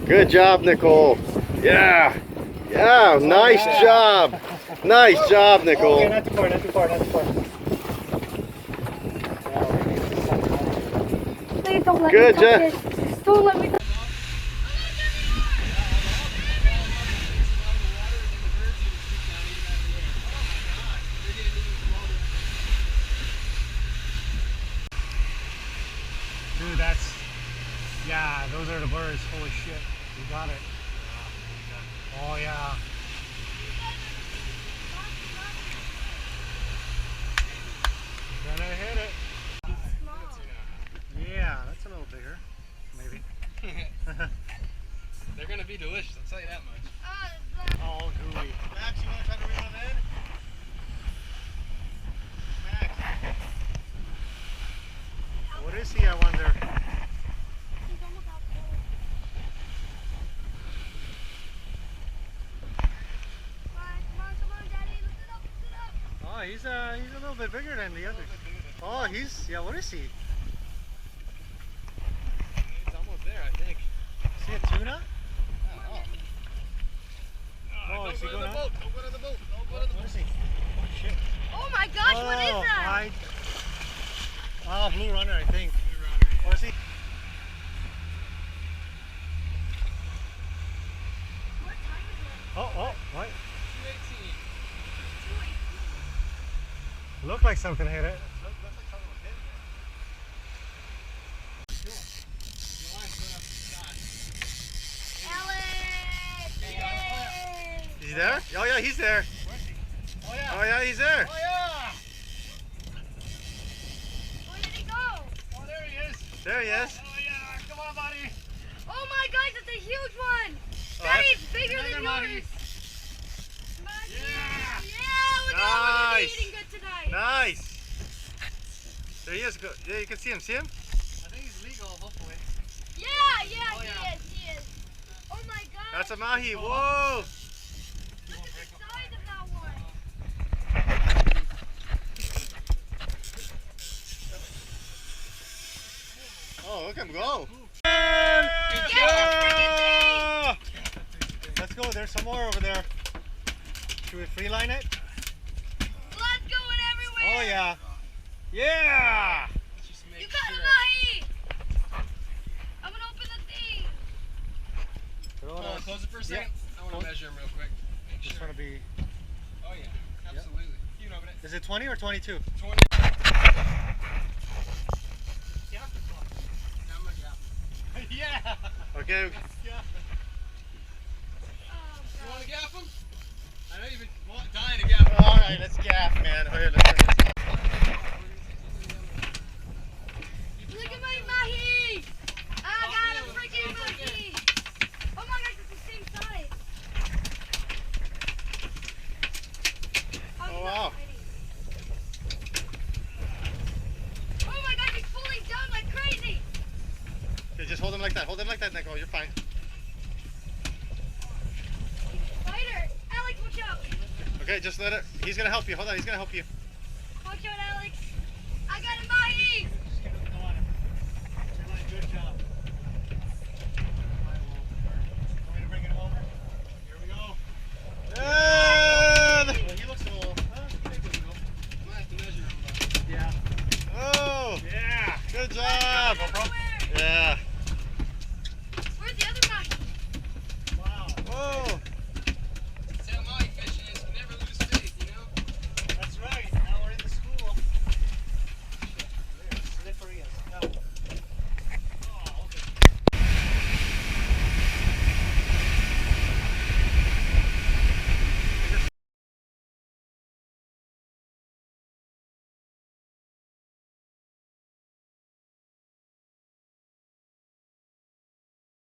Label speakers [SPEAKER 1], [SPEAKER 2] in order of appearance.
[SPEAKER 1] Good job, Nicole. Yeah. Yeah, nice job. Nice job, Nicole.
[SPEAKER 2] Okay, not too far, not too far, not too far.
[SPEAKER 3] Please don't let
[SPEAKER 1] Good
[SPEAKER 3] me touch
[SPEAKER 1] job.
[SPEAKER 3] it. Don't let me touch it.
[SPEAKER 2] Dude, that's, yeah, those are the birds. Holy shit, you got it. Oh yeah. Gonna hit it. Yeah, that's a little bigger, maybe.
[SPEAKER 4] They're gonna be delicious, I'll tell you that much.
[SPEAKER 2] Oh, gooey.
[SPEAKER 4] Max, you wanna try to reel them in? Max.
[SPEAKER 2] What is he, I wonder? Oh, he's a little bit bigger than the others. Oh, yeah, what is he?
[SPEAKER 4] It's almost there, I think.
[SPEAKER 2] Is he a tuna?
[SPEAKER 4] Don't
[SPEAKER 2] is he
[SPEAKER 4] go to
[SPEAKER 2] going
[SPEAKER 4] the
[SPEAKER 2] on?
[SPEAKER 4] boat, don't go to the boat, don't go to the
[SPEAKER 2] What
[SPEAKER 4] boat.
[SPEAKER 2] is he? Oh, shit.
[SPEAKER 3] Oh my gosh, what is that?
[SPEAKER 2] Oh, blue runner, I think. Or is he?
[SPEAKER 3] What time is it?
[SPEAKER 2] Oh, what?
[SPEAKER 4] 218.
[SPEAKER 2] Looked like something hit it.
[SPEAKER 4] Looks like someone was hitting it. Your line's going up the sky.
[SPEAKER 3] Alex!
[SPEAKER 1] Is he there? Oh yeah, he's there.
[SPEAKER 4] Where's he? Oh yeah.
[SPEAKER 1] Oh yeah, he's there.
[SPEAKER 4] Oh yeah.
[SPEAKER 3] Where did he go?
[SPEAKER 4] Oh, there he is.
[SPEAKER 1] There he is.
[SPEAKER 4] Oh yeah, come on, buddy.
[SPEAKER 3] Oh my gosh, it's a huge one!
[SPEAKER 1] Oh,
[SPEAKER 3] Daddy's bigger than
[SPEAKER 4] another Mahi.
[SPEAKER 3] yours! Mahi.
[SPEAKER 4] Yeah.
[SPEAKER 3] Yeah, look how we're
[SPEAKER 1] Nice.
[SPEAKER 3] eating good tonight!
[SPEAKER 1] Nice. There he is. Go. Yeah, you can see him. See him?
[SPEAKER 4] I think he's legal, hopefully.
[SPEAKER 3] Yeah,
[SPEAKER 4] Oh,
[SPEAKER 3] he
[SPEAKER 4] yeah.
[SPEAKER 3] is. Oh my gosh!
[SPEAKER 1] That's a Mahi. Whoa.
[SPEAKER 3] Look at the size of that one!
[SPEAKER 1] Oh, look at him go.
[SPEAKER 3] Get the freaking
[SPEAKER 2] Let's go. There's some more over there. Should we free line it?
[SPEAKER 3] Blood going everywhere!
[SPEAKER 1] Oh yeah. Yeah.
[SPEAKER 4] Let's just make
[SPEAKER 3] You got
[SPEAKER 4] sure.
[SPEAKER 3] a Mahi! I'm gonna open the thing!
[SPEAKER 4] Hold on, close it for a second. I want to measure him real quick. Make
[SPEAKER 2] Just
[SPEAKER 4] sure.
[SPEAKER 2] want to be.
[SPEAKER 4] Oh yeah, absolutely. You can open it.
[SPEAKER 2] Is it 20 or 22?
[SPEAKER 4] 20. Yeah.
[SPEAKER 1] Okay.
[SPEAKER 4] Yeah.
[SPEAKER 3] Oh
[SPEAKER 4] You
[SPEAKER 3] god.
[SPEAKER 4] want to gaff him? I know you've been dying to gaff him.
[SPEAKER 1] All right, let's gaff, man. Here, let's.
[SPEAKER 3] Look at my Mahi! I got a freaking Mahi! Oh my gosh, it's the same size!
[SPEAKER 1] Oh wow.
[SPEAKER 3] Oh my gosh, he's pulling down like crazy!
[SPEAKER 1] Okay, just hold him like that. Hold him like that, Nicole. You're fine.
[SPEAKER 3] Spider! Alex, watch out!
[SPEAKER 1] Okay, just let it. He's gonna help you. Hold on. He's gonna help you.
[SPEAKER 3] Watch out, Alex! I got a Mahi!